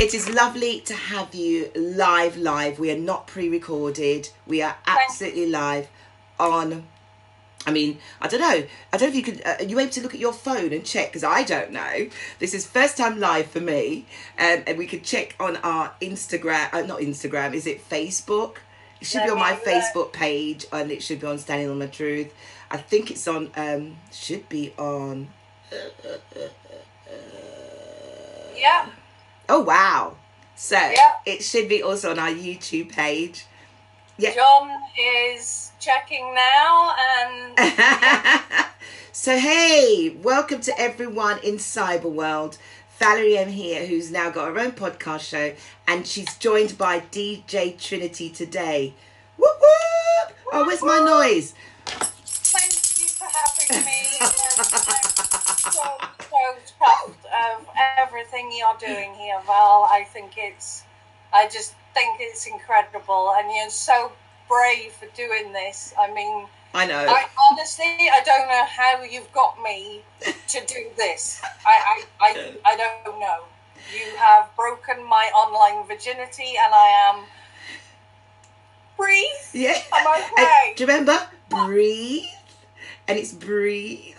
It is lovely to have you live. We are not pre-recorded. We are absolutely live on... I mean, I don't know. I don't know if you could... are you able to look at your phone and check? Because I don't know. This is first time live for me. And we could check on our Instagram... not Instagram. Is it Facebook? It should be on my Facebook page. And it should be on Standing on My Truth. I think it's on... should be on... yeah. Oh, wow. So, it should be also on our YouTube page. Yeah. John is checking now and... So, hey, welcome to everyone in Cyberworld. Valerie M here, who's now got her own podcast show, and she's joined by DJ Trinity today. Whoop, whoop! Oh, where's my noise? Thank you for having me. I'm so chuffed of everything you're doing here, Val. I just think it's incredible, and you're so brave for doing this. I mean, I know. I don't know how you've got me to do this. I don't know. You have broken my online virginity, and I am... Breathe. Yeah. I'm okay. Do you remember? Breathe. And it's breathe.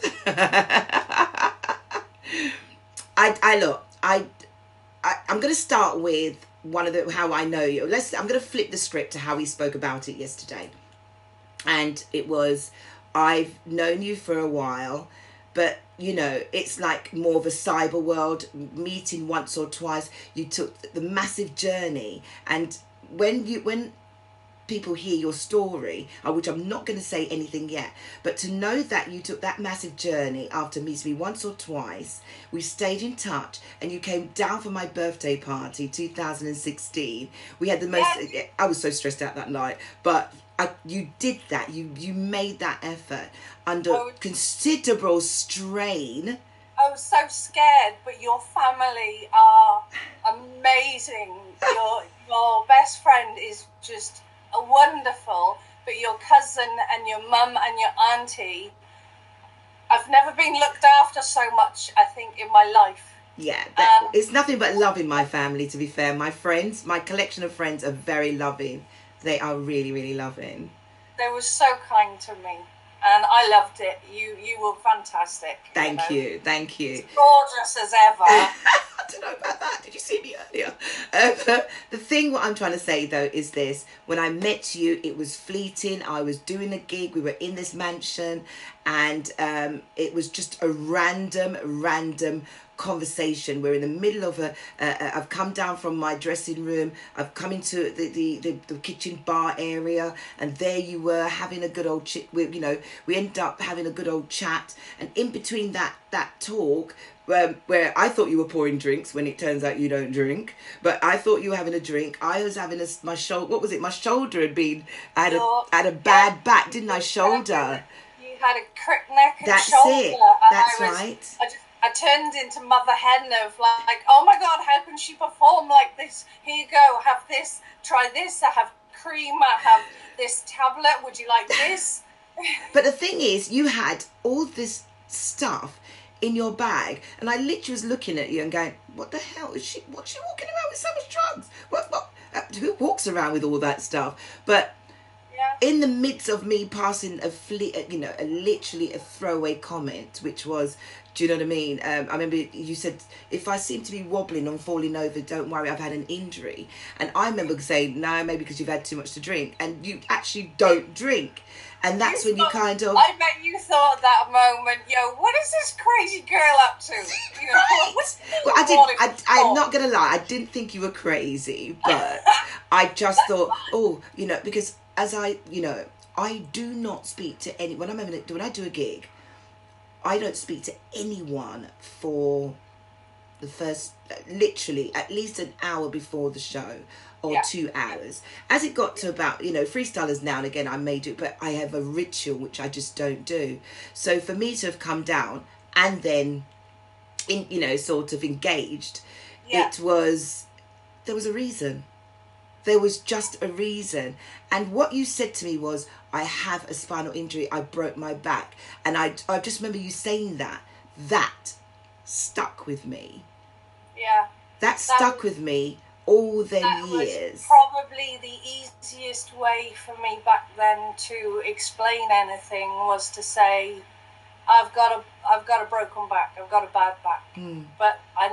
I'm going to start with how I know you. I'm going to flip the script to how we spoke about it yesterday. And it was, I've known you for a while, but you know, it's like more of a cyber world, meeting once or twice. You took the massive journey, and when people hear your story, which I'm not going to say anything yet, but to know that you took that massive journey after meeting me once or twice, we stayed in touch, and you came down for my birthday party 2016. We had the most... I was so stressed out that night, but you did that. You made that effort under considerable strain. I was so scared, but your family are amazing. Your best friend is just wonderful, but your cousin and your mum and your auntie, I've never been looked after so much, I think, in my life. Yeah, it's nothing but love in my family, to be fair. My friends, my collection of friends are very loving. They are really, really loving. They were so kind to me, and I loved it. You were fantastic. Thank you. It's gorgeous as ever. I don't know about that. Did you see me earlier? The thing what I'm trying to say though is this: when I met you, it was fleeting. I was doing a gig. We were in this mansion, and it was just a random conversation. We're in the middle of I've come down from my dressing room. I've come into the kitchen bar area, and there you were having a good old we ended up having a good old chat, and in between that talk, where I thought you were pouring drinks when it turns out you don't drink, but I thought you were having a drink. I was having my shoulder. What was it? My shoulder had been. I had a bad back, didn't I? Shoulder. You had a crick neck and That's shoulder. It. That's right. I turned into Mother Hen of like, oh my God, how can she perform like this? Here you go, have this, try this. I have cream. I have this tablet. Would you like this? But the thing is, you had all this stuff in your bag, and I literally was looking at you and going, what the hell is she? What's she walking around with so much drugs? Who walks around with all that stuff? But in the midst of me passing literally a throwaway comment, which was, do you know what I mean? I remember you said, if I seem to be wobbling and falling over, don't worry, I've had an injury. And I remember saying, no, maybe because you've had too much to drink. And you actually don't drink. And that's when you kind of... I bet you thought that moment, what is this crazy girl up to? Well, I'm not going to lie, I didn't think you were crazy, but I just thought, because as I do not speak to anyone. When I do a gig, I don't speak to anyone for the first, literally, at least an hour before the show. Or 2 hours. As it got to about, freestylers now and again I may do, but I have a ritual which I just don't do. So for me to have come down and then, sort of engaged, there was a reason. There was just a reason. And what you said to me was, I have a spinal injury. I broke my back. And I just remember you saying that stuck with me. Yeah. That stuck with me all them years. Was probably the easiest way for me back then to explain anything was to say, I've got a broken back, I've got a bad back. But I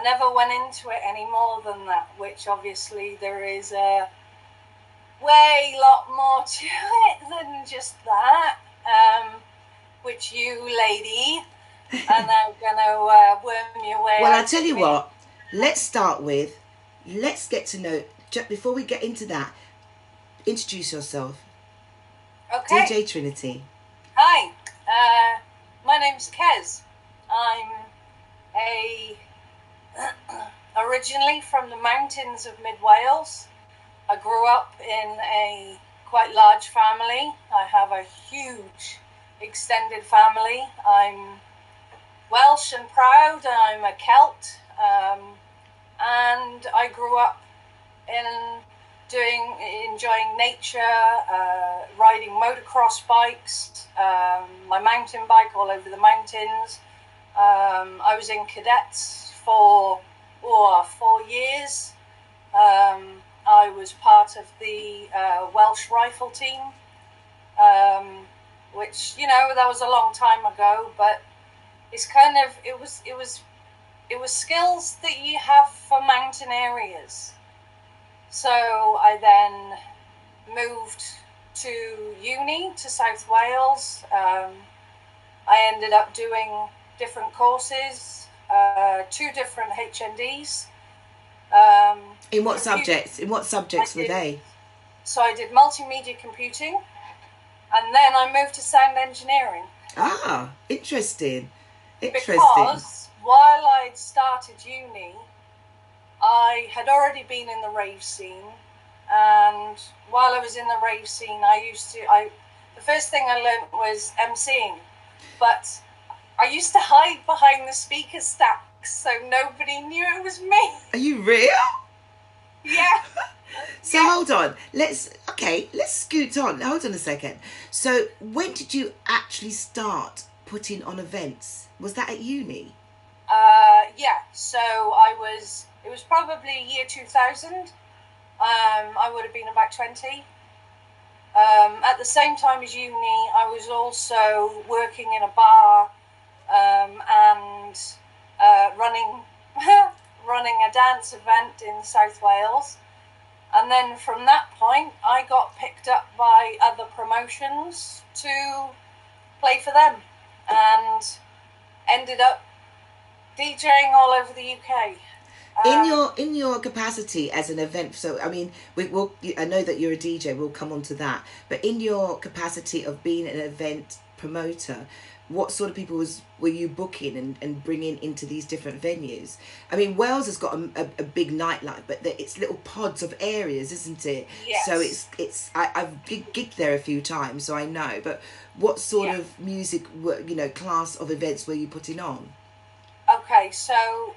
never went into it any more than that, which obviously there is a way lot more to it than just that, which you, lady, are now going to worm your way. Well, I tell you what, let's get to know, just before we get into that, introduce yourself. Okay. DJ Trinity. Hi, my name's Kez. I'm originally from the mountains of Mid Wales. I grew up in a quite large family. I have a huge extended family. I'm Welsh and proud. I'm a Celt, and I grew up enjoying nature, riding motocross bikes, my mountain bike all over the mountains. I was in cadets for 4 years. I was part of the Welsh rifle team, which, that was a long time ago, but it's kind of, it was skills that you have for mountain areas. So I then moved to uni to South Wales. I ended up doing different courses, 2 different HNDs. In what subjects? Were they? So I did multimedia computing, and then I moved to sound engineering. Ah, interesting. Because while I'd started uni, I had already been in the rave scene, and while I was in the rave scene, the first thing I learned was emceeing, but I used to hide behind the speaker stacks so nobody knew it was me. Are you real? Yeah. So yeah. Hold on, let's scoot on. Hold on a second. So when did you actually start putting on events? Was that at uni? Yeah, so it was probably year 2000. I would have been about 20. At the same time as uni, I was also working in a bar and running a dance event in South Wales. And then from that point, I got picked up by other promotions to play for them and ended up DJing all over the UK. In your capacity as an event, so I mean, I know that you're a DJ. We'll come on to that. But in your capacity of being an event promoter, what sort of people were you booking and bringing into these different venues? I mean, Wales has got a big nightlife, but it's little pods of areas, isn't it? Yes. So I've gigged there a few times, so I know. But what sort of music, class of events were you putting on? Okay, so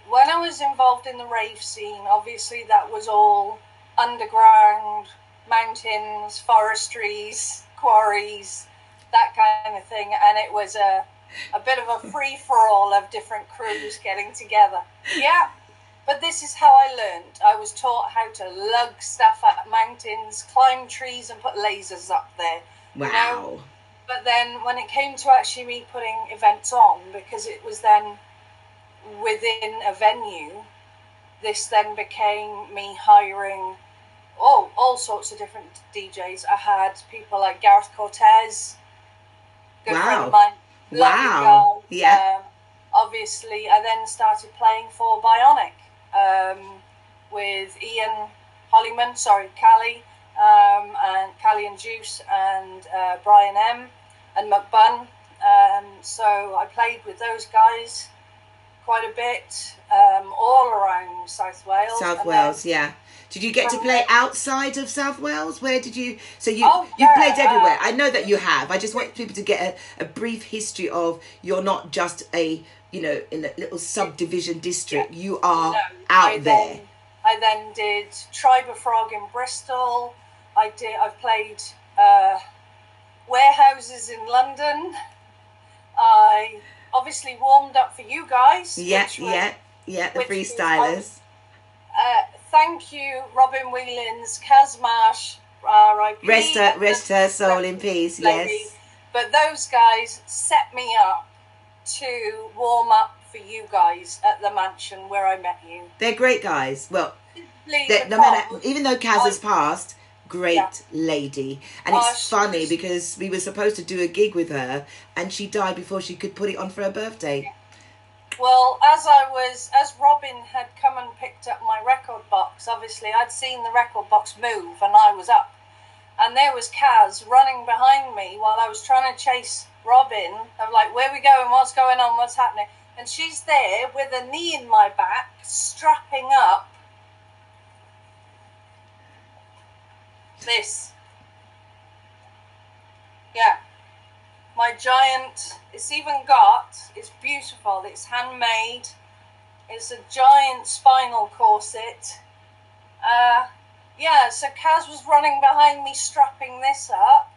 when I was involved in the rave scene, obviously that was all underground, mountains, forestries, quarries, that kind of thing, and it was a bit of a free-for-all of different crews getting together. Yeah, but this is how I learned. I was taught how to lug stuff up mountains, climb trees, and put lasers up there. Wow. But then when it came to actually me putting events on, because it was then within a venue, this then became me hiring all sorts of different DJs. I had people like Gareth Cortez, good friend of mine. Wow. Yeah. Obviously, I then started playing for Bionic with Ian Hollyman, Callie, and Callie and Juice, and Brian M. and McBunn. So I played with those guys quite a bit, all around South Wales. Yeah. Did you get to play outside of South Wales? Where did you? So you played everywhere. I know that you have. I just want people to get a brief history of you're not just in a little subdivision district. Yeah. You are out there. I then did Tribe of Frog in Bristol. I've played warehouses in London. I obviously warmed up for you guys. Yeah, the freestylers. Thank you, Robin Wheelins, Kaz Marsh, R.I.P. Rest her soul in peace, lady. yes. But those guys set me up to warm up for you guys at the mansion where I met you. They're great guys. Well, No matter, even though Kaz has passed, great lady. And it's funny because we were supposed to do a gig with her and she died before she could put it on for her birthday. Well, as Robin had come and picked up my record box, obviously I'd seen the record box move and I was up. And there was Kaz running behind me while I was trying to chase Robin. I'm like, where are we going? What's going on? What's happening? And she's there with a knee in my back, strapping up this. Yeah. My giant, it's beautiful, it's handmade, it's a giant spinal corset. So Kaz was running behind me strapping this up,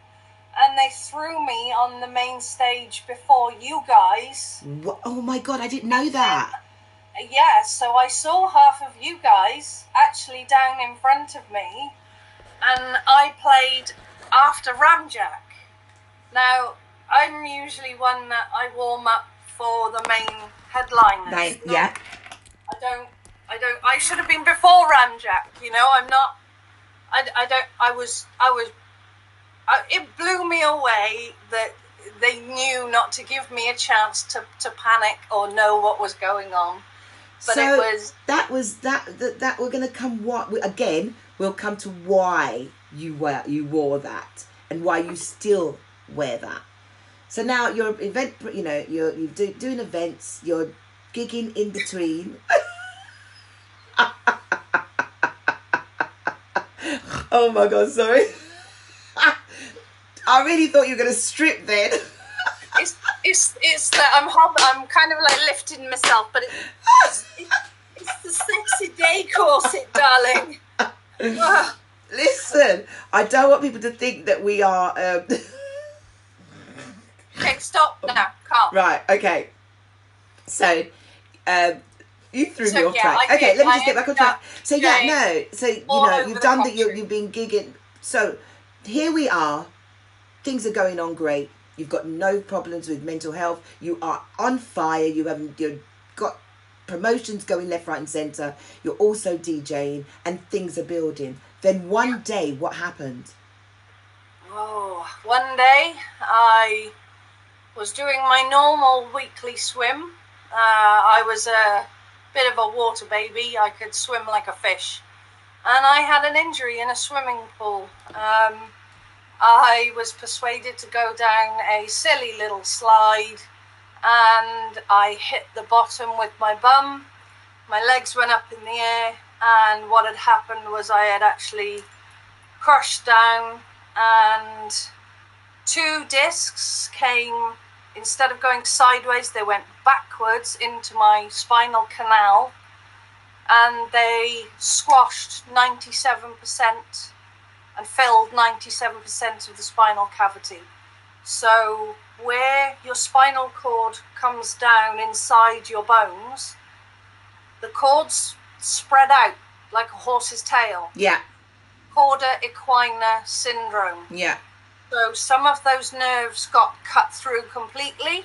and they threw me on the main stage before you guys. What? Oh my God, I didn't know that. Yeah, so I saw half of you guys actually down in front of me, and I played after Ramjack. Now, I'm usually one that I warm up for the main headliners. Yeah. I should have been before Ramjack, I'm not, it blew me away that they knew not to give me a chance to panic or know what was going on. But so it was... That we're going to come, again, we'll come to why you wore that and why you still wear that. So now you're you're doing events, you're gigging in between. Oh my God, sorry. I really thought you were going to strip then. It's that I'm kind of like lifting myself, but it's the sexy day corset, darling. Listen, I don't want people to think that we are... Okay, stop now. Calm. Right, okay. So, you threw me off track. Okay, let me just get back on track. So, you've done that, you've been gigging. So, here we are. Things are going on great. You've got no problems with mental health. You are on fire. You've got promotions going left, right and centre. You're also DJing and things are building. Then one day, what happened? Oh, one day I was doing my normal weekly swim. I was a bit of a water baby. I could swim like a fish. And I had an injury in a swimming pool. I was persuaded to go down a silly little slide and I hit the bottom with my bum. My legs went up in the air, and what had happened was I had actually crushed down, and 2 discs came, instead of going sideways, they went backwards into my spinal canal, and they squashed 97% and filled 97% of the spinal cavity. So where your spinal cord comes down inside your bones, the cords spread out like a horse's tail. Yeah. Cauda equina syndrome. Yeah. So some of those nerves got cut through completely,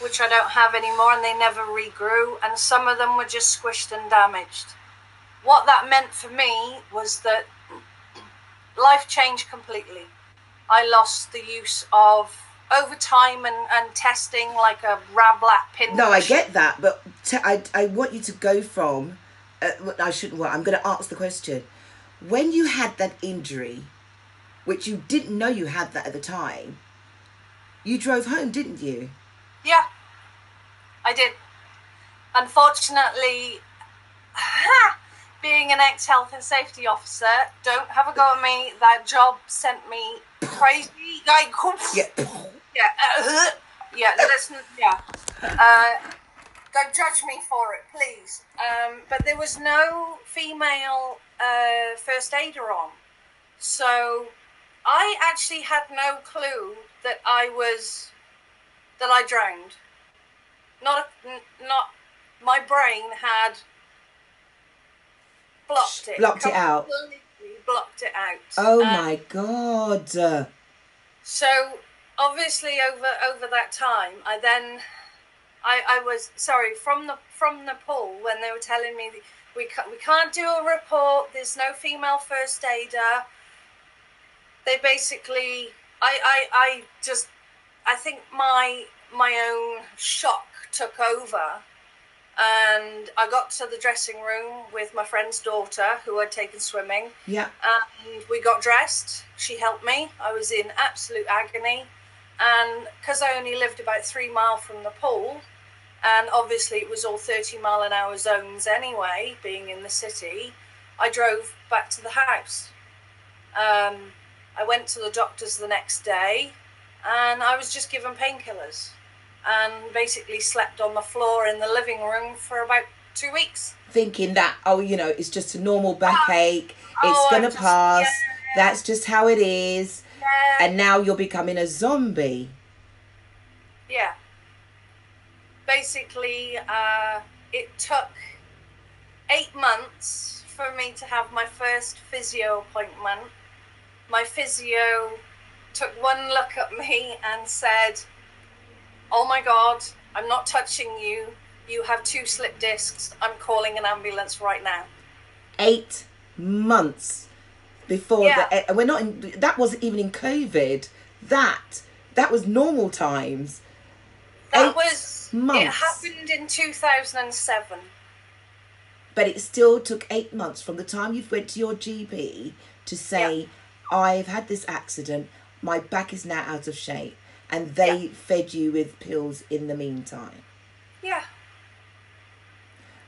which I don't have anymore, and they never regrew, and some of them were just squished and damaged. What that meant for me was that life changed completely. I lost the use of overtime and testing like a Rablat pin. No, I get that, but I want you to go from... I'm going to ask the question. When you had that injury, which you didn't know you had that at the time, you drove home, didn't you? Yeah, I did. Unfortunately, being an ex-health and safety officer, don't have a go at me. That job sent me crazy. Like, don't judge me for it, please. But there was no female first aider on. So I actually had no clue that I was that I drowned. Not my brain had blocked it. Blocked it out. Completely blocked it out. Oh my God. So obviously over that time, I was sorry from the pool when they were telling me we can't do a report. There's no female first aider. They basically I think my own shock took over, and I got to the dressing room with my friend's daughter who had taken swimming. Yeah. And we got dressed. She helped me. I was in absolute agony. And because I only lived about 3 miles from the pool, and obviously it was all 30-mile-an-hour zones anyway, being in the city, I drove back to the house. I went to the doctors the next day, and I was just given painkillers and basically slept on the floor in the living room for about 2 weeks. Thinking that, it's just a normal backache. It's going to pass. Yeah. That's just how it is. Yeah. And now you're becoming a zombie. Yeah. Basically, it took 8 months for me to have my first physio appointment. My physio took one look at me and said, "Oh my God, I'm not touching you. You have 2 slip discs. I'm calling an ambulance right now." 8 months before we're not in, that wasn't even in COVID. That was normal times. That 8 was months. It happened in 2007. But it still took 8 months from the time you went to your GP to say, I've had this accident, my back is now out of shape, and they fed you with pills in the meantime. Yeah.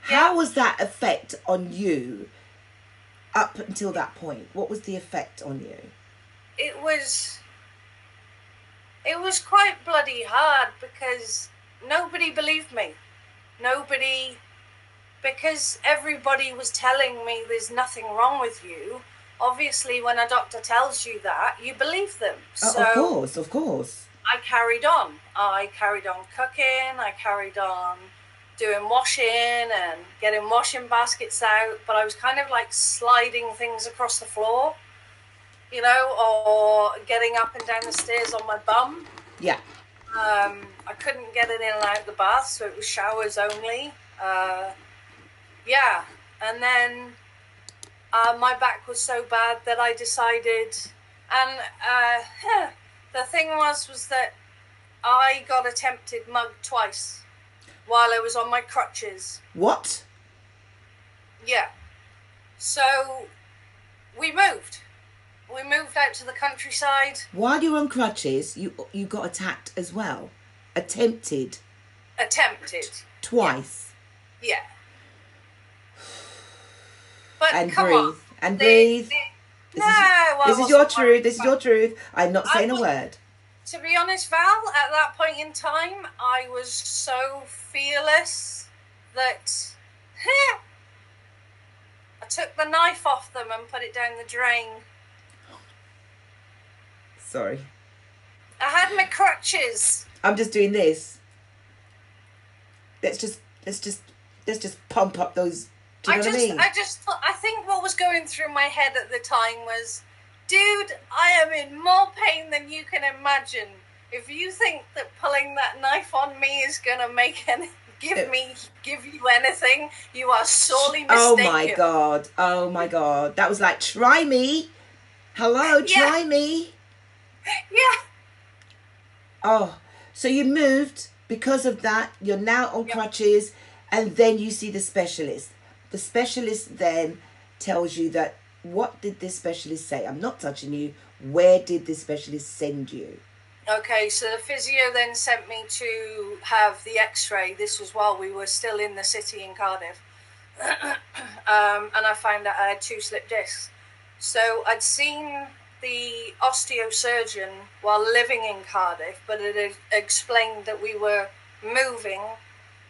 How was that effect on you up until that point? What was the effect on you? It was quite bloody hard because nobody believed me. Because everybody was telling me there's nothing wrong with you. Obviously, when a doctor tells you that, you believe them. So, of course. I carried on. I carried on cooking. I carried on doing washing and getting washing baskets out. But I was kind of like sliding things across the floor, or getting up and down the stairs on my bum. Yeah. I couldn't get it in and out the bath, so it was showers only. And then my back was so bad that I decided, and the thing was that I got attempted mugged twice while I was on my crutches. What? Yeah. So we moved. We moved out to the countryside. While you were on crutches, you got attacked as well. Attempted. Twice. Yeah. But and come breathe. on. And breathe. This is your truth. This is your truth. I'm not saying a word. To be honest, Val, at that point in time, I was so fearless that I took the knife off them and put it down the drain. Sorry. I had my crutches. I'm just doing this. Let's just pump up those. Do you know what I mean? I think what was going through my head at the time was, dude, I am in more pain than you can imagine. If you think that pulling that knife on me is gonna give you anything, you are sorely mistaken. Oh my God. That was like, try me. Hello, try me. Yeah. Oh, so you moved because of that. You're now on crutches, and then you see the specialist. The specialist then tells you that, what did this specialist say? I'm not touching you. Where did this specialist send you? Okay, so the physio then sent me to have the x-ray. This was while we were still in the city in Cardiff. And I found out I had 2 slip discs. So I'd seen the osteosurgeon while living in Cardiff, but it had explained that we were moving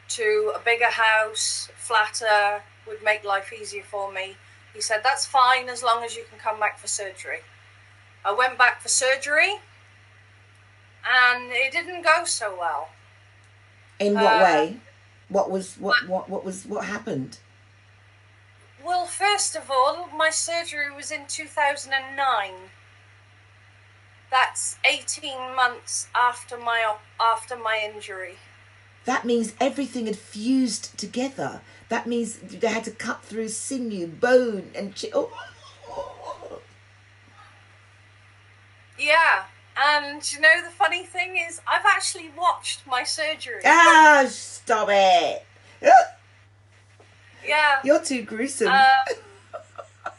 to a bigger house, flatter, would make life easier for me. He said, that's fine as long as you can come back for surgery. I went back for surgery, and it didn't go so well. In what way? What happened? Well, first of all, my surgery was in 2009. That's 18 months after my injury. That means everything had fused together. That means they had to cut through sinew, bone, and Yeah, and you know the funny thing is, I've actually watched my surgery. Ah, stop it! Yeah. You're too gruesome.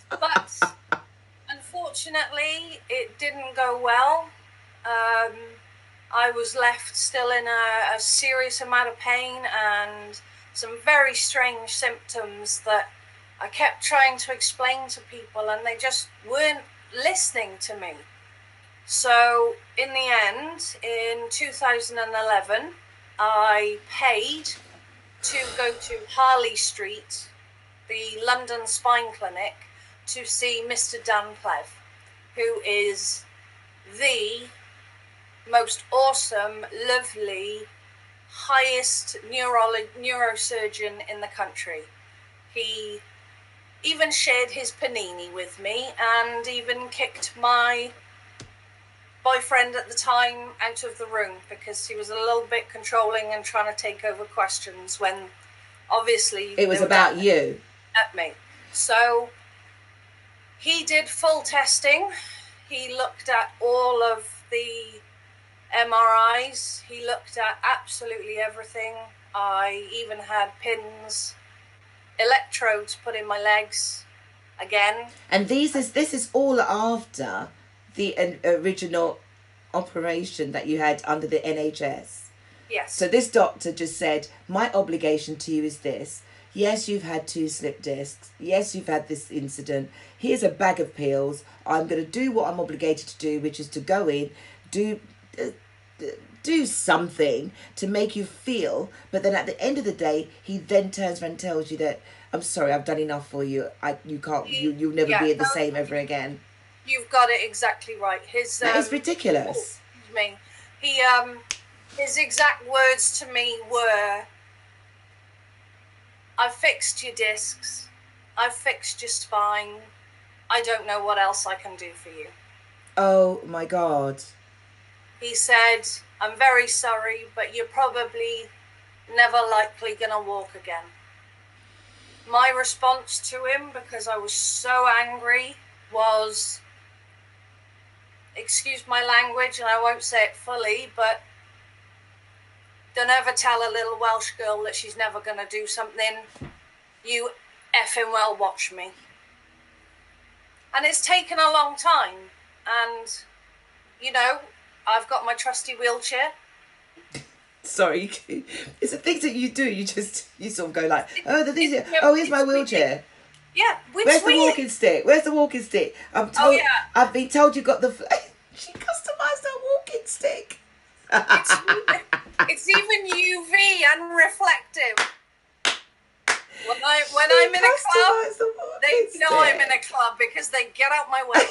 But unfortunately, it didn't go well. I was left still in a serious amount of pain and some very strange symptoms that I kept trying to explain to people, and they just weren't listening to me. So in the end, in 2011, I paid to go to Harley Street, the London Spine Clinic, to see Mr. Dan Plev, who is the most awesome, lovely, highest neurosurgeon in the country. He even shared his panini with me and even kicked my boyfriend at the time out of the room because he was a little bit controlling and trying to take over questions when obviously it was about you. At me. So he did full testing. He looked at all of the MRIs. He looked at absolutely everything. I even had pins, electrodes put in my legs again. And this is all after the original operation that you had under the NHS. Yes. So this doctor just said, my obligation to you is this. Yes, you've had 2 slip discs. Yes, you've had this incident. Here's a bag of pills. I'm going to do what I'm obligated to do, which is to go in, do something to make you feel. But then at the end of the day, he then turns around and tells you that, I'm sorry, I've done enough for you. You'll never be the same ever again. You've got it exactly right. That is ridiculous. His exact words to me were, I've fixed your discs, I've fixed your spine, I don't know what else I can do for you. Oh my God. He said, I'm very sorry, but you're probably never likely going to walk again. My response to him, because I was so angry, was, excuse my language, and I won't say it fully, but don't ever tell a little Welsh girl that she's never going to do something. You effing well watch me. And it's taken a long time. And, you know, I've got my trusty wheelchair. Sorry, it's the things that you do. You sort of go like, oh, the things. Here's my wheelchair. Yeah, where's the walking stick? Where's the walking stick? I've been told you got the. She customised her walking stick. It's even UV and reflective. When I'm in a club, they know I'm in a club because they get out my way.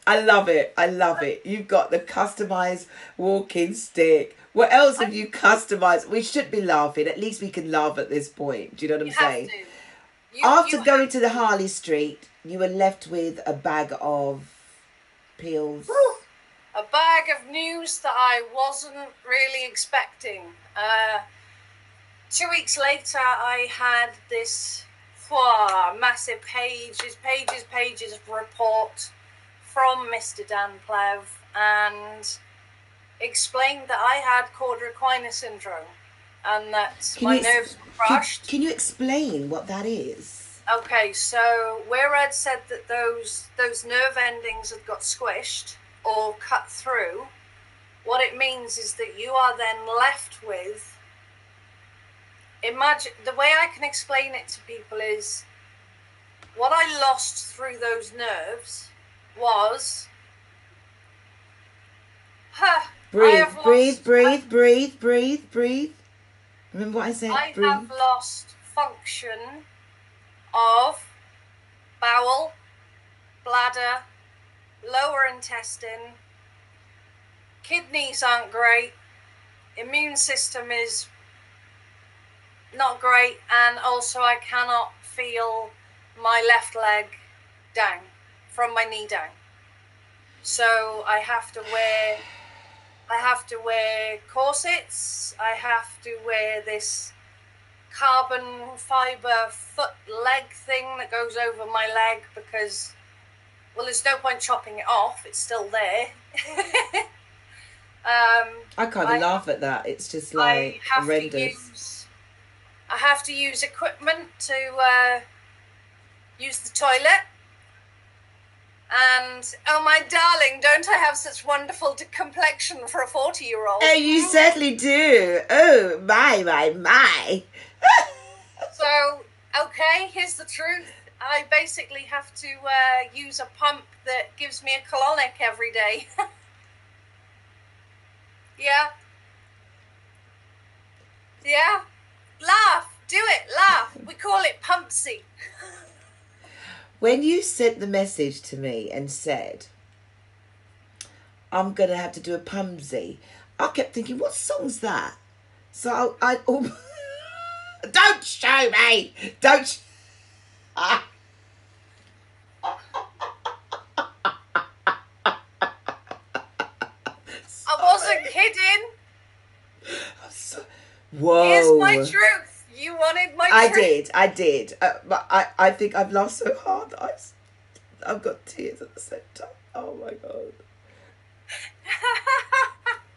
I love it. You've got the customised walking stick. What else have you customised? We should be laughing. At least we can laugh at this point. Do you know what I'm saying? After going to the Harley Street, you were left with a bag of pills. A bag of news that I wasn't really expecting. 2 weeks later, I had this massive pages of report from Mr. Dan Plev, and explained that I had quadriquina syndrome and that my nerves were crushed. Can you explain what that is? Okay, so where I'd said that those nerve endings had got squished or cut through, what it means is that you are then left with, imagine, the way I can explain it to people is, what I lost through those nerves was, breathe. Remember what I said? I have lost function of bowel, bladder, lower intestine, kidneys aren't great, immune system is not great, and also I cannot feel my left leg down, from my knee down. So I have to wear corsets. I have to wear this carbon fiber foot leg thing that goes over my leg because, well, there's no point chopping it off. It's still there. I kind of laugh at that. It's just like horrendous. I have to use equipment to use the toilet. And, oh my darling, don't I have such wonderful complexion for a 40-year-old? Oh, you certainly do. Oh, my. So, okay, here's the truth. I basically have to use a pump that gives me a colonic every day. Yeah. Yeah. Laugh. Do it. Laugh. We call it pumpsy. When you sent the message to me and said, I'm going to have to do a pumpsy, I kept thinking, what song's that? So I don't show me. Don't. I wasn't kidding. Whoa. Here's my truth. You wanted my truth. I did. But I think I've laughed so hard that I've got tears at the same time. Oh my God.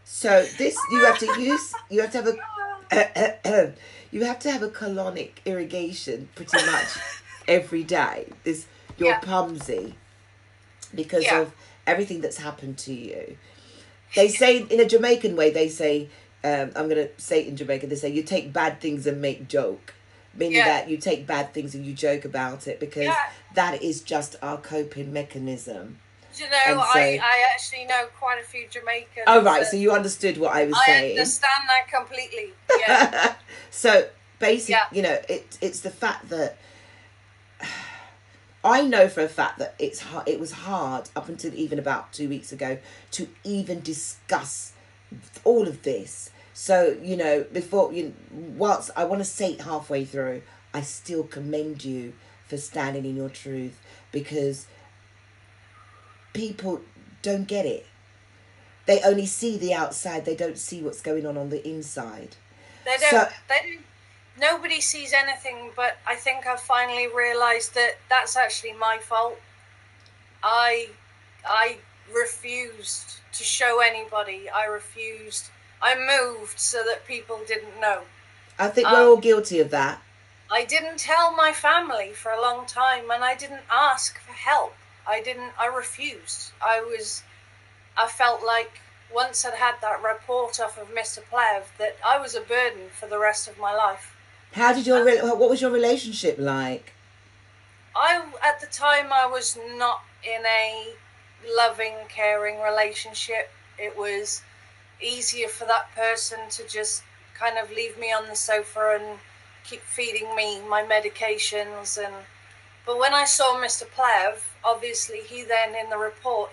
So this, you have to have a colonic irrigation pretty much every day. This, your pumpsy, because of everything that's happened to you. They say in a Jamaican way, they say, I'm going to say it in Jamaican, they say you take bad things and make joke. Meaning that you take bad things and you joke about it, because that is just our coping mechanism. You know, so, I actually know quite a few Jamaicans. Oh, right. So you understood what I was saying. I understand that completely. Yeah. So basically, you know, it's the fact that I know for a fact that it was hard up until even about 2 weeks ago to even discuss all of this. So, you know, whilst I want to say it halfway through, I still commend you for standing in your truth, because people don't get it. They only see the outside. They don't see what's going on the inside. They don't. Nobody sees anything, but I think I've finally realised that that's actually my fault. I refused to show anybody. I moved so that people didn't know. I think we're all guilty of that. I didn't tell my family for a long time, and I didn't ask for help. I refused. I felt like once I'd had that report off of Mr. Plev that I was a burden for the rest of my life. What was your relationship like? At the time, I was not in a loving, caring relationship. It was easier for that person to just kind of leave me on the sofa and keep feeding me my medications. But when I saw Mr. Plev, obviously he then in the report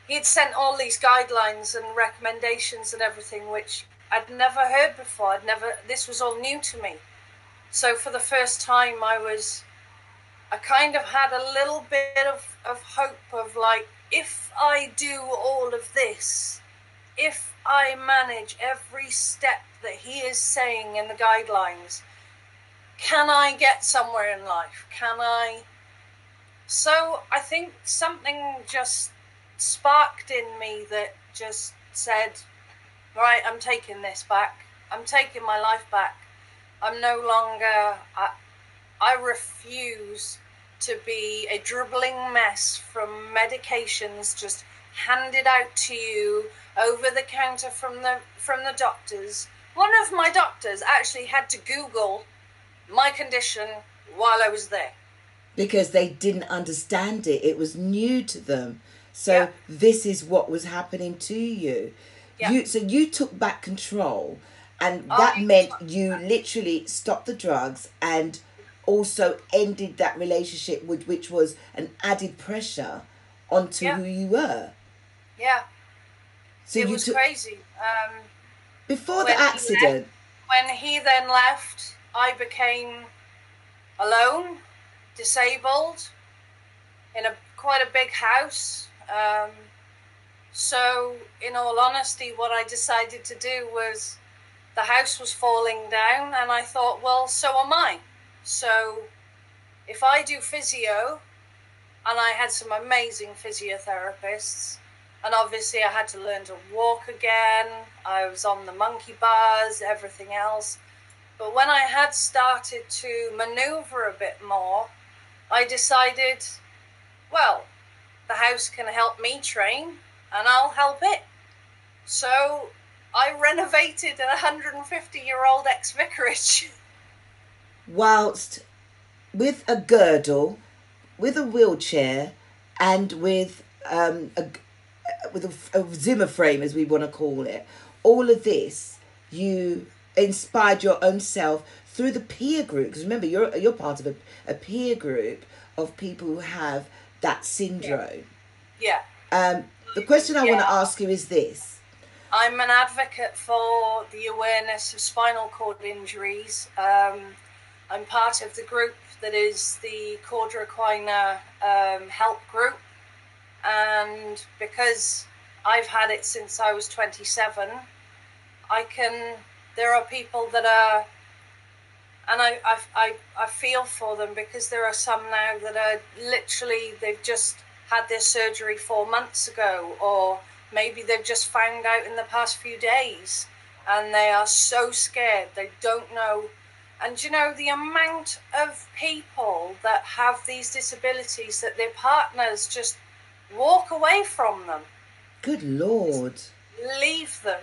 he'd sent all these guidelines and recommendations and everything, which I'd never heard before. This was all new to me. So for the first time, I kind of had a little bit of hope of like, if I do all of this, if I manage every step that he is saying in the guidelines, can I get somewhere in life? Can I? So I think something just sparked in me that just said, right, I'm taking this back. I'm taking my life back. I'm no longer, I refuse to be a dribbling mess from medications just handed out to you over the counter from the doctors. One of my doctors actually had to Google my condition while I was there. Because they didn't understand it. It was new to them. So this is what was happening to you. Yeah. So you took back control, and that meant you literally stopped the drugs and also ended that relationship, which was an added pressure onto Yeah. who you were. Yeah. So it you was took crazy. before the accident. When he then left, I became alone, disabled, in quite a big house. So, in all honesty, what I decided to do was, the house was falling down, and I thought, well, so am I. So, if I do physio, and I had some amazing physiotherapists, and obviously I had to learn to walk again. I was on the monkey bars, everything else. But when I had started to maneuver a bit more, I decided, well, the house can help me train, and I'll help it. So I renovated a 150-year-old ex-vicarage. Whilst with a girdle, with a wheelchair, and with a Zimmer frame, as we want to call it, all of this, you inspired your own self through the peer group. Because remember, you're part of a peer group of people who have that syndrome. Yeah. The question I want to ask you is this. I'm an advocate for the awareness of spinal cord injuries. I'm part of the group that is the Cordra Equina help group. And because I've had it since I was 27, there are people that are, and I feel for them, because there are some now that are literally, they've just had their surgery 4 months ago, or maybe they've just found out in the past few days, and they are so scared, they don't know. And you know, the amount of people that have these disabilities that their partners just walk away from them. Good Lord. Leave them.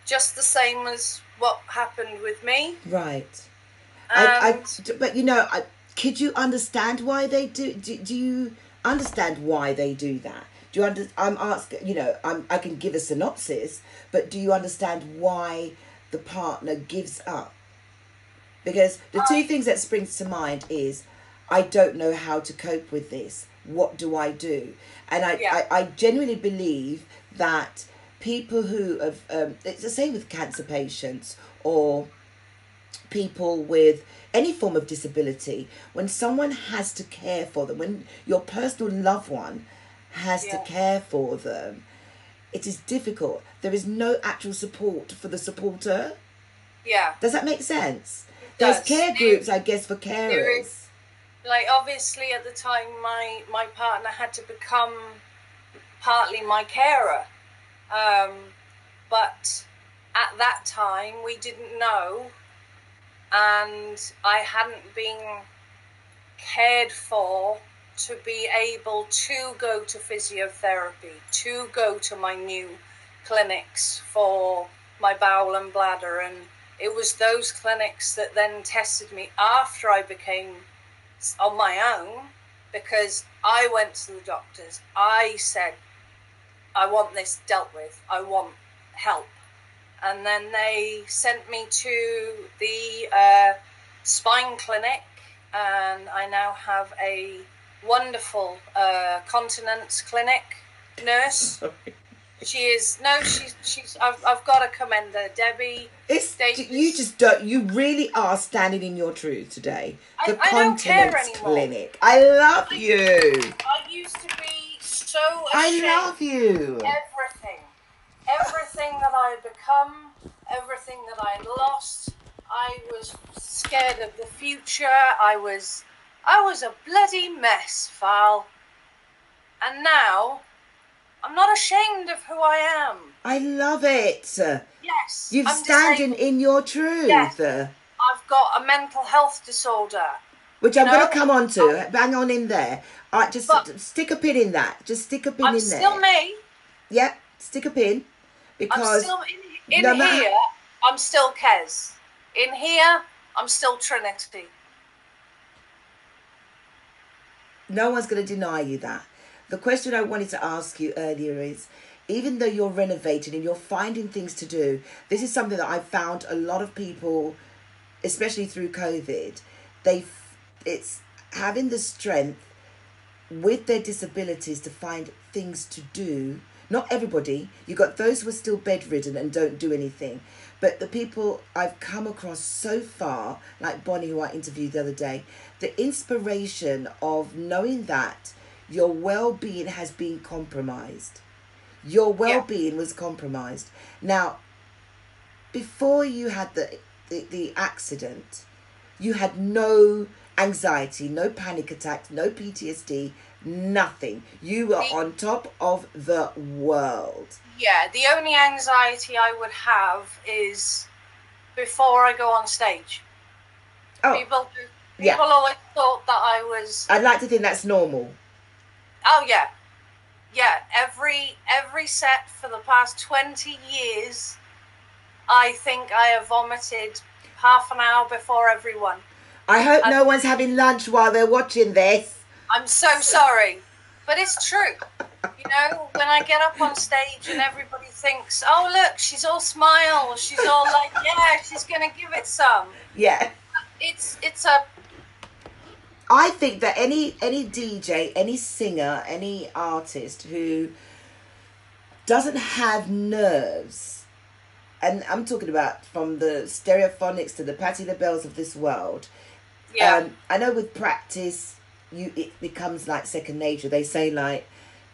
Just the same as what happened with me. Right. But you know, could you understand why they do? Do you understand why they do that? Do you I'm asking. You know, I can give a synopsis, but do you understand why the partner gives up? Because the two things that springs to mind is, I don't know how to cope with this. What do I do? And I genuinely believe that people who have, it's the same with cancer patients or people with any form of disability, when someone has to care for them, when your personal loved one has to care for them, it is difficult. There is no actual support for the supporter. Yeah. Does that make sense? There's care groups, I guess, for carers. Like, obviously, at the time, my partner had to become partly my carer. But at that time, we didn't know, and I hadn't been cared for to be able to go to physiotherapy, to go to my new clinics for my bowel and bladder. And it was those clinics that then tested me after I became on my own, because I went to the doctors. I said, I want this dealt with. I want help. And then they sent me to the spine clinic, and I now have a wonderful continence clinic nurse. Sorry. She's I've got to commend her, Debbie. You really are standing in your truth today. The I don't care continence anymore. clinic. I love you. I used to be so ashamed. I love you. Everything that I had become, everything that I had lost. I was scared of the future. I was a bloody mess, Val. And now, I'm not ashamed of who I am. I love it. Yes. You're standing in your truth. Yes. I've got a mental health disorder. Which I'm going to come on to. Bang on in there. All right, just stick a pin in that. Just stick a pin in there. I'm still me. Yeah, stick a pin. Because I'm still in here, I'm still Kez. In here, I'm still Trinity. No one's going to deny you that. The question I wanted to ask you earlier is, even though you're renovating and you're finding things to do, this is something that I've found a lot of people, especially through COVID, it's having the strength with their disabilities to find things to do. Not everybody. You got those who are still bedridden and don't do anything. But the people I've come across so far, like Bonnie, who I interviewed the other day, the inspiration of knowing that your well-being has been compromised. Your well-being was compromised. Now, before you had the accident, you had no anxiety, no panic attacks, no PTSD, nothing. You were on top of the world. Yeah, the only anxiety I would have is before I go on stage. Oh, people always thought that I was... I'd like to think that's normal. Oh, yeah. Yeah, every set for the past 20 years, I think I have vomited half an hour before everyone. I hope no one's having lunch while they're watching this. I'm so sorry, but it's true. You know, when I get up on stage and everybody thinks, oh, look, she's all smiles. She's all like, yeah, she's going to give it some. Yeah. It's a... I think that any DJ, any singer, any artist who doesn't have nerves, and I'm talking about from the Stereophonics to the Patti LaBelle's of this world. Yeah. I know with practice, it becomes like second nature. They say, like,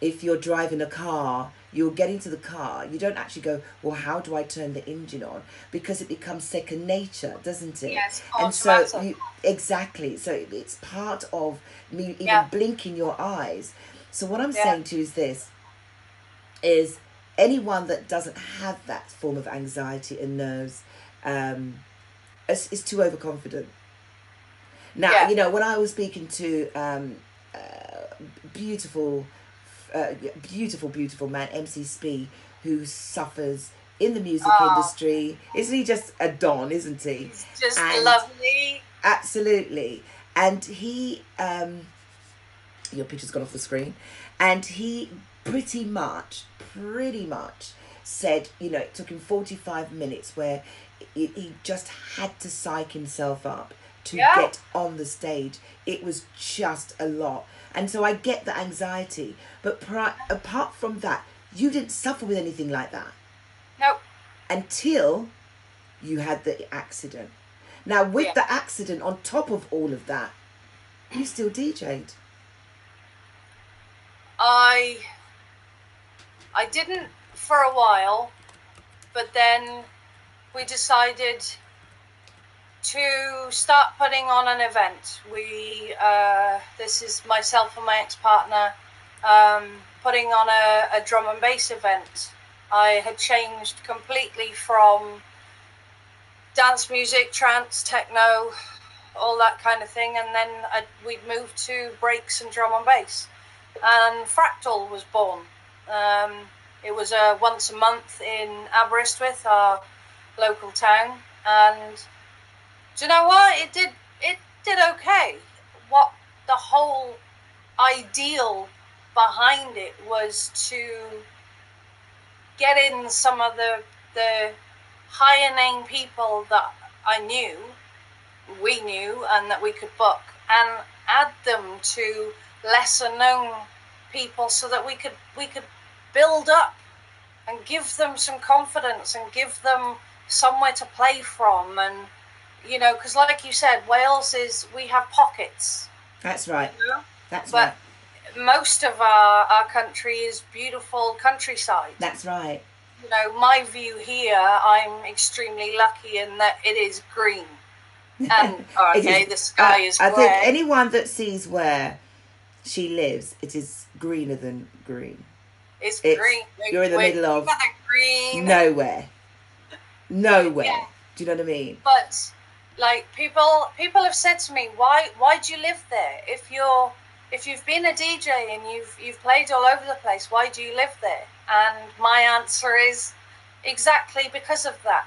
if you're driving a car, you'll get into the car, you don't actually go, well, how do I turn the engine on? Because it becomes second nature, doesn't it? Yes, and so exactly. So it's part of me even blinking your eyes. So what I'm saying to you is this, is anyone that doesn't have that form of anxiety and nerves is too overconfident. Now, you know, when I was speaking to beautiful man, MC Spee, who suffers in the music industry. Isn't he just a don, isn't he? He's just lovely. Absolutely. And he, your picture's gone off the screen, and he pretty much said, you know, it took him 45 minutes where he just had to psych himself up to get on the stage. It was just a lot. And so I get the anxiety. But apart from that, you didn't suffer with anything like that. Nope. Until you had the accident. Now, with the accident, on top of all of that, you still DJ'd. I didn't for a while, but then we decided to start putting on an event. This is myself and my ex-partner putting on a drum and bass event. I had changed completely from dance music, trance, techno, all that kind of thing, and then we'd moved to breaks and drum and bass. And Fractal was born. It was once a month in Aberystwyth, our local town, and do you know what? It did okay. What the whole ideal behind it was to get in some of the higher name people that we knew, and that we could book, and add them to lesser known people so that we could build up and give them some confidence and give them somewhere to play from. And you know, because like you said, Wales we have pockets. That's right. You know? That's right. But most of our country is beautiful countryside. That's right. You know, my view here, I'm extremely lucky in that it is green. And the sky is grey. I think anyone that sees where she lives, it is greener than green. It's green. You're in the middle of green. Nowhere. Yeah. Do you know what I mean? But like people have said to me, why do you live there? If you've been a DJ and you've played all over the place, why do you live there? And my answer is exactly because of that.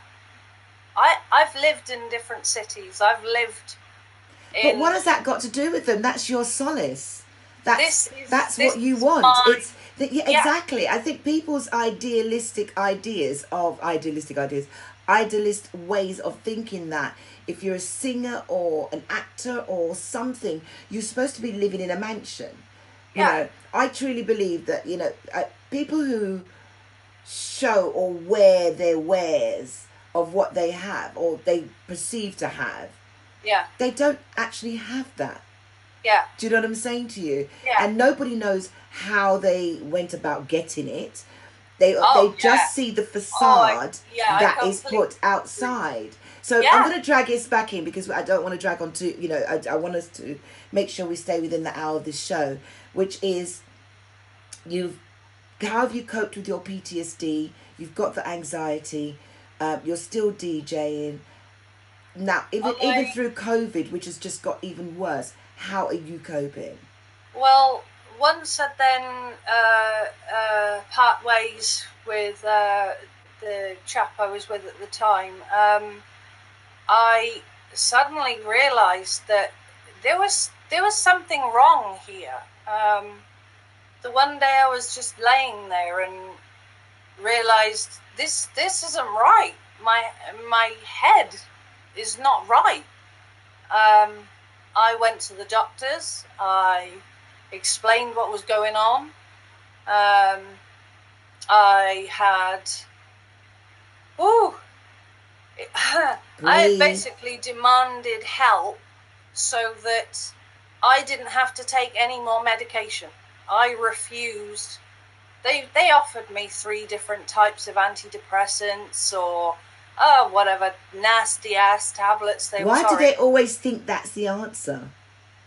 I've lived in different cities. I've lived in... But what has that got to do with them? That's your solace. That's what you want. Exactly. I think people's idealist ways of thinking that if you're a singer or an actor or something, you're supposed to be living in a mansion. You know, I truly believe that, you know, people who show or wear their wares of what they have or they perceive to have, they don't actually have that. Yeah. Do you know what I'm saying to you? Yeah. And nobody knows how they went about getting it. They just see the facade that is put outside. So I'm going to drag us back in because I don't want to drag on to, you know, I want us to make sure we stay within the hour of this show, which is how have you coped with your PTSD? You've got the anxiety. You're still DJing. Now, even through COVID, which has just got even worse, how are you coping? Well, once I then part ways with the chap I was with at the time, I suddenly realised that there was something wrong here. The one day I was just laying there and realised this isn't right. My head is not right. I went to the doctors. I explained what was going on. I had... I basically demanded help so that I didn't have to take any more medication. I refused. They offered me 3 different types of antidepressants or whatever nasty ass tablets they were. Why do they always think that's the answer?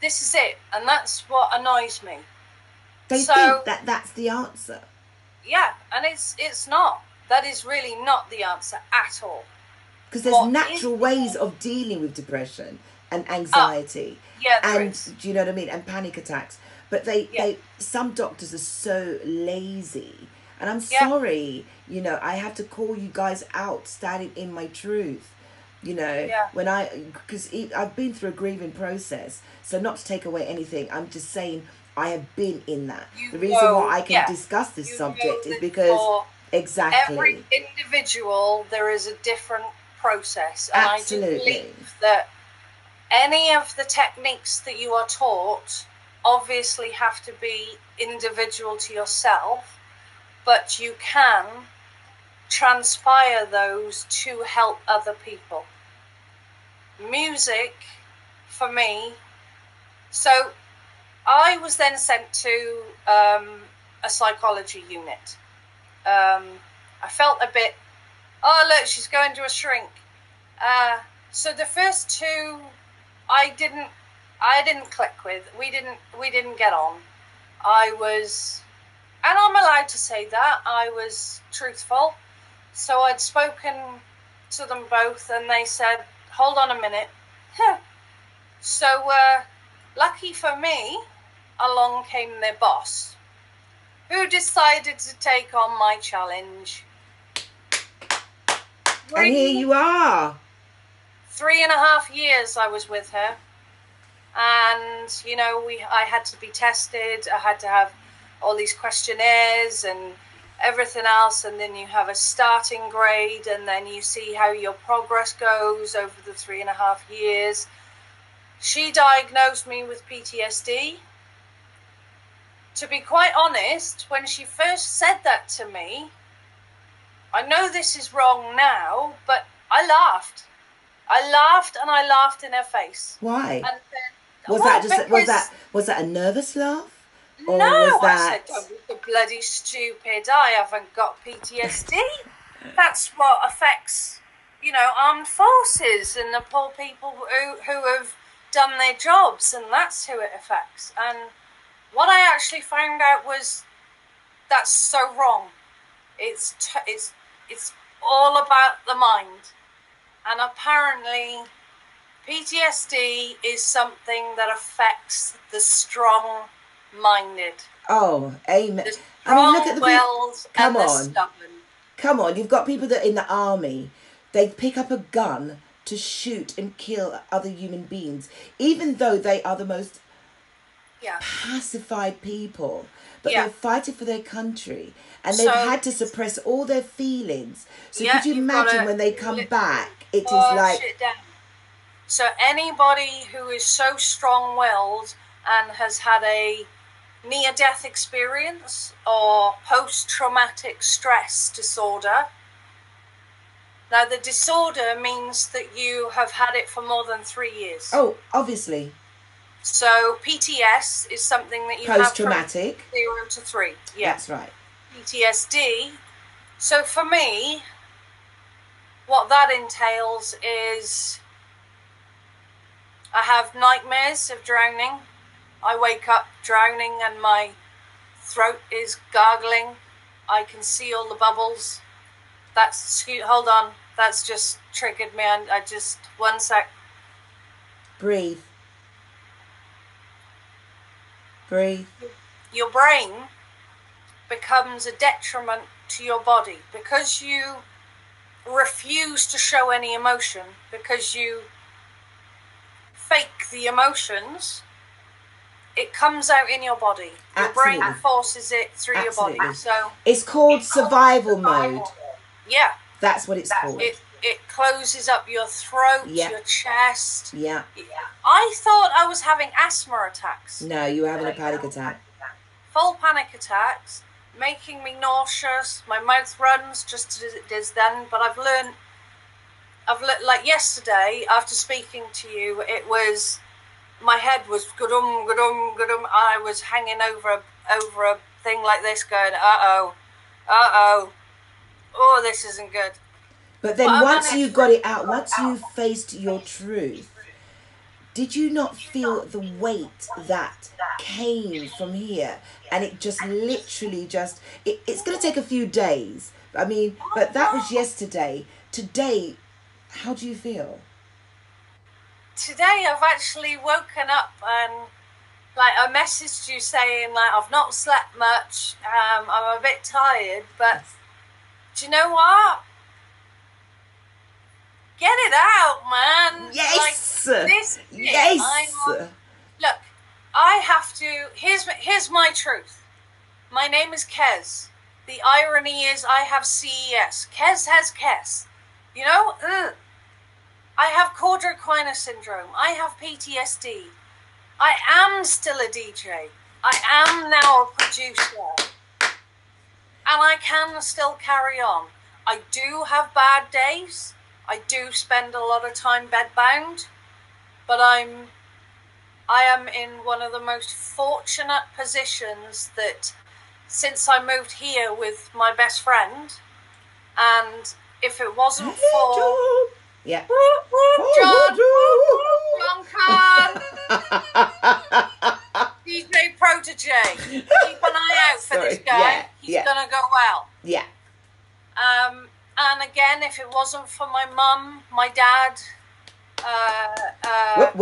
This is it, and that's what annoys me. They think that that's the answer. Yeah, and it's not. That is really not the answer at all. Because there's natural ways of dealing with depression and anxiety. Do you know what I mean? And panic attacks. But some doctors are so lazy. And I'm sorry, you know, I have to call you guys out, standing in my truth. You know, because I've been through a grieving process. So not to take away anything, I'm just saying I have been in that. The reason why I can discuss this subject is because every individual, there is a different process. And Absolutely. I do believe that any of the techniques that you are taught obviously have to be individual to yourself, but you can transpire those to help other people. Music, for me, so I was then sent to a psychology unit. I felt a bit, look, she's going to a shrink. So the first 2 I didn't click with. We didn't get on. I was, and I'm allowed to say that, I was truthful. So I'd spoken to them both and they said, hold on a minute. So lucky for me, along came their boss, who decided to take on my challenge. And here you are. 3.5 years I was with her. And, you know, I had to be tested. I had to have all these questionnaires and everything else. And then you have a starting grade. And then you see how your progress goes over the 3.5 years. She diagnosed me with PTSD. To be quite honest, when she first said that to me, I know this is wrong now, but I laughed. I laughed and I laughed in her face. Why? And was that a nervous laugh? Or no, was that... I said, don't be so bloody stupid. I haven't got PTSD. That's what affects, you know, armed forces and the poor people who have done their jobs, and that's who it affects. And what I actually found out was that's so wrong. It's all about the mind. And apparently PTSD is something that affects the strong-minded. Oh, amen. The strong-willed and the stubborn. Come on, you've got people that in the army, they pick up a gun to shoot and kill other human beings, even though they are the most pacified people. But they're fighting for their country, and they've had to suppress all their feelings. So could you imagine when they come back, it is like... Shit down. So anybody who is so strong-willed and has had a near-death experience or post-traumatic stress disorder. Now, the disorder means that you have had it for more than 3 years. Oh, obviously. So PTS is something that you post-traumatic. have from 0 to 3. Yeah. That's right. PTSD. So for me, what that entails is I have nightmares of drowning. I wake up drowning and my throat is gargling. I can see all the bubbles. Hold on. That's just triggered me. I just, 1 sec. Breathe. Breathe. Your brain becomes a detriment to your body because you refuse to show any emotion, because you fake the emotions. It comes out in your body. Your Absolutely. brain forces it through Absolutely. your body. So it's called survival mode. Yeah. That's what it's called. It closes up your throat, your chest. Yeah. I thought I was having asthma attacks. No, you were having a panic attack. Full panic attacks, making me nauseous. My mouth runs just as it does then. But I've learned, like yesterday, after speaking to you, it was, my head was gudum, gudum, gudum. I was hanging over a thing like this going, uh-oh, oh, this isn't good. But then once you got it out, once you faced your truth, did you not feel the weight that came from here? And it just literally it's going to take a few days. I mean, but that was yesterday. Today, how do you feel? Today I've actually woken up and like I messaged you saying like I've not slept much, I'm a bit tired, but do you know what? Get it out, man. Yes. Like, this yes. Look, I have to. Here's my truth. My name is Kez. The irony is I have CES. Kez has Kez. You know? I have quadriquina syndrome. I have PTSD. I am still a DJ. I am now a producer. And I can still carry on. I do have bad days. I do spend a lot of time bedbound. But I am in one of the most fortunate positions that since I moved here with my best friend, and if it wasn't for yeah, John Khan, DJ Protege, keep an eye out for this guy. He's gonna go well. Yeah. And again, if it wasn't for my mum, my dad, like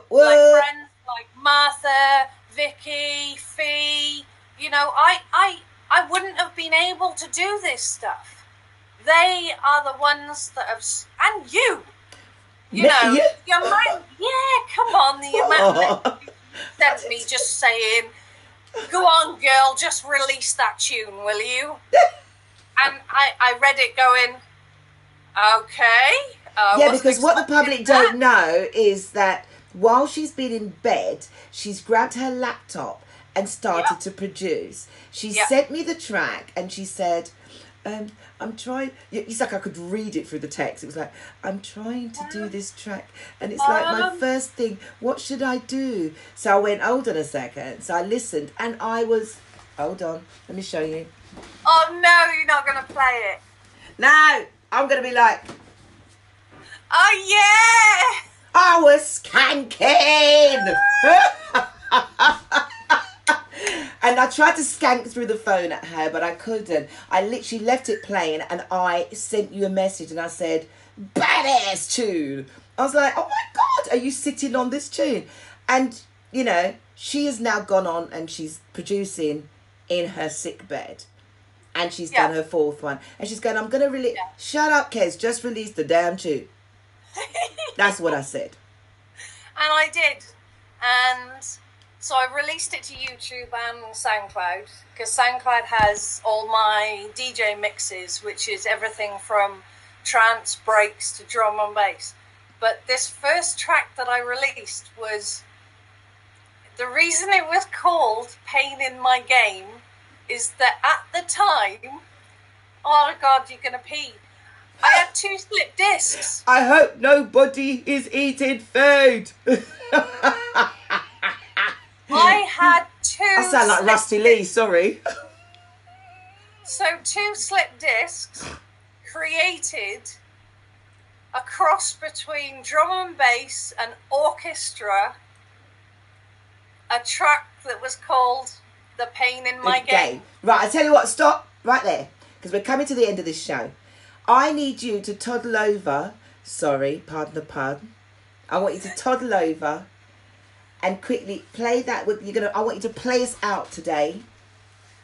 friends like Martha, Vicky, Fee, you know, I wouldn't have been able to do this stuff. They are the ones that have, and you know, your man, come on, the amount that you sent me just saying, go on, girl, just release that tune, will you? And I read it going, okay. Yeah, because what the public don't know is that while she's been in bed, she's grabbed her laptop and started to produce. She sent me the track and she said, I'm trying, it's like I could read it through the text. It was like, I'm trying to do this track and it's like my first thing, what should I do? So I went, hold on a second. So I listened and I was, hold on, let me show you. Oh no, you're not going to play it. No, I'm going to be like, oh yeah, I was skanking. And I tried to skank through the phone at her, but I couldn't. I literally left it playing and I sent you a message and I said, badass tune. I was like, oh my God, are you sitting on this tune? And, you know, she has now gone on and she's producing in her sick bed. And she's done her fourth one. And she's going, I'm going to release... Shut up, Kez. Just release the damn tune. That's what I said. And I did. And so I released it to YouTube and SoundCloud. Because SoundCloud has all my DJ mixes, which is everything from trance, breaks to drum and bass. But this first track that I released was... The reason it was called Pain in My Game is that at the time, oh God, you're going to pee. I had 2 slip discs. I hope nobody is eating food. I had 2 I sound like Rusty Lee, sorry. So 2 slip discs created a cross between drum and bass and orchestra, a track that was called The Pain in My Game. Right, I tell you what, stop right there, because we're coming to the end of this show. I need you to toddle over, sorry, pardon the pun. I want you to toddle over and quickly play that. I want you to play us out today.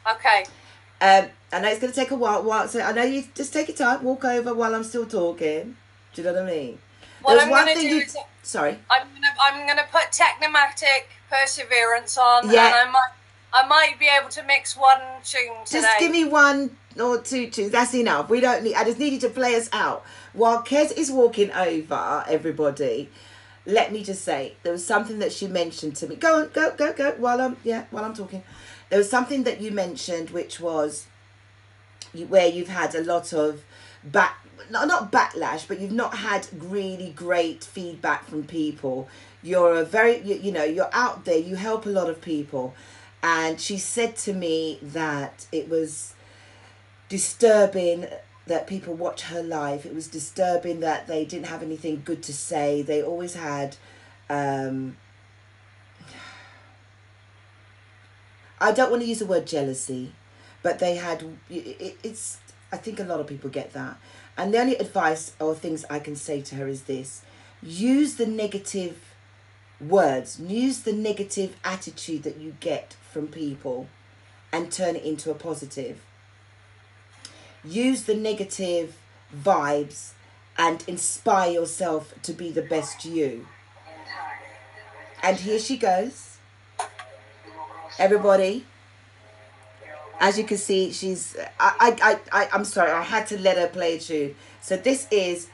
Okay. I know it's going to take a while, so I know you just take your time, walk over while I'm still talking. Do you know what I mean? What I'm going to do is... Sorry. I'm gonna put Technomatic Perseverance on, yeah. and I might be able to mix 1 tune today. Just give me 1 or 2 tunes. That's enough. We don't need. I just need you to play us out while Kez is walking over. Everybody, let me just say there was something that she mentioned to me. Go on, go. While I'm talking, there was something that you mentioned, which was where you've had a lot of not backlash, but you've not had really great feedback from people. You're a very, you're out there, you help a lot of people. And she said to me that it was disturbing that people watch her live. It was disturbing that they didn't have anything good to say. They always had, I don't want to use the word jealousy, but they had, I think a lot of people get that. And the only advice or things I can say to her is this: use the negative words, use the negative attitude that you get from people and turn it into a positive. Use the negative vibes and inspire yourself to be the best you. And here she goes. Everybody, as you can see, she's I'm sorry, I had to let her play a tune. So this is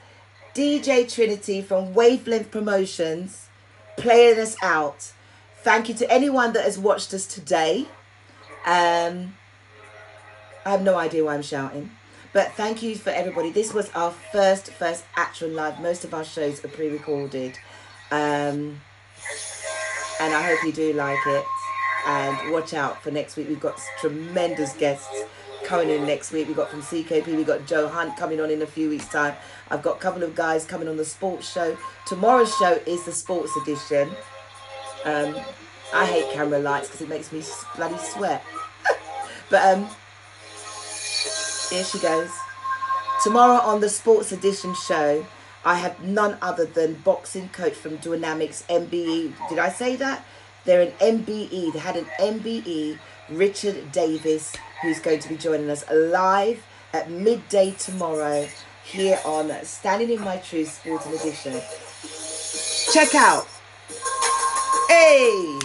DJ Trinity from Wavelength Promotions playing us out. Thank you to anyone that has watched us today. I have no idea why I'm shouting, but thank you for everybody. This was our first actual live. Most of our shows are pre-recorded, and I hope you do like it. And watch out for next week. We've got tremendous guests coming in next week. We've got from CKP, we've got Joe Hunt coming on in a few weeks' time. I've got a couple of guys coming on the sports show. Tomorrow's show is the sports edition. I hate camera lights because it makes me bloody sweat. But here she goes. Tomorrow on the sports edition show, I have none other than boxing coach from Dynamics MBE. Did I say that? They're an MBE. They had an MBE, Richard Davis, who's going to be joining us live at midday tomorrow here on Standing in My Truth Sporting Edition. Check out. Hey!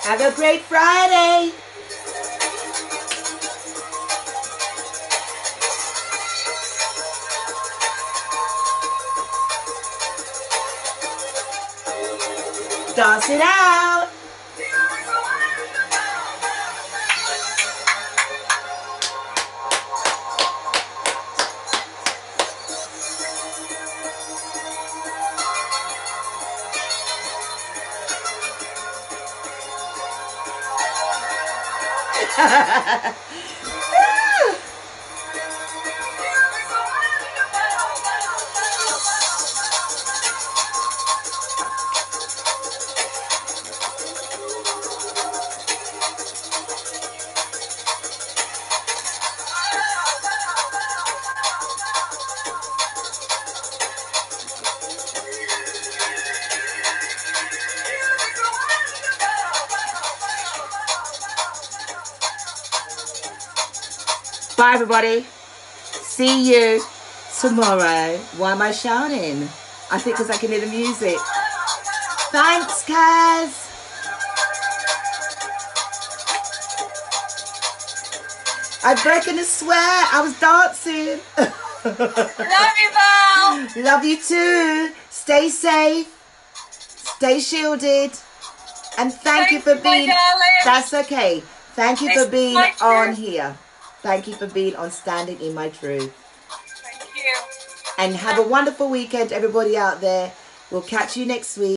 Have a great Friday. Dance it out. Bye, everybody. See you tomorrow. Why am I shouting? I think because I can hear the music. Thanks, Kaz. I've broken a sweat. I was dancing. Love you, Val. Love you too. Stay safe. Stay shielded. And thank you for being... That's okay. Thank you for being on here. Thank you for being on Standing in My Truth. Thank you. And have a wonderful weekend, everybody out there. We'll catch you next week.